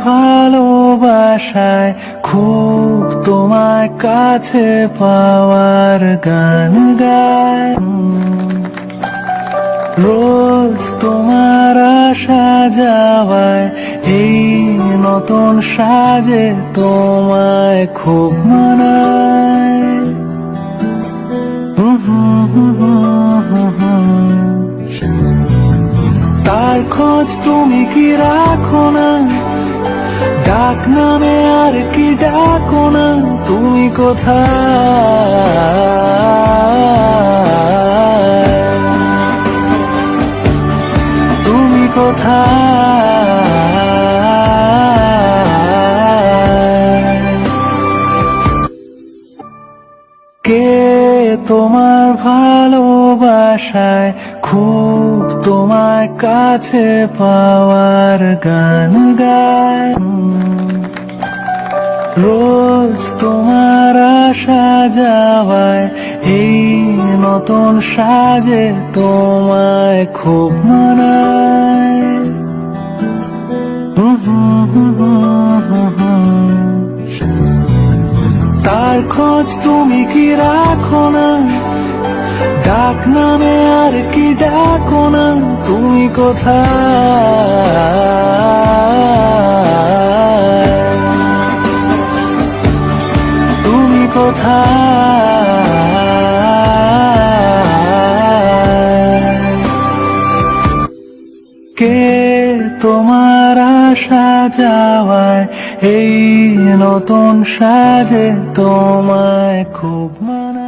ভালোবাসায় খুব তোমায় কাছে পাওয়ার গান গায়। রোজ তোমার আসা যাওয়ায় এই নতুন সাজে তোমায় খুব মানায়। তার খোঁজ তুমি কি রাখো না, ডাক নামে আর কি ডাকো না, তুমি কোথায়, তুমি কোথায়। কে তোমার ভালোবাসায় খুব তোমায় কাছে পাওয়ার গান গায়। রোজ তোমার আসা যাওয়ায় এই নতুন সাজে তোমায় খুব মানায়। তার খোঁজ তুমি কি রাখো না, ডাক নামে আর কি ডাকো না, তুমি কোথায়, তুমি কোথায়। কে তোমার আসা যাওয়ায় এই নতুন সাজে তোমায় খুব মানায়।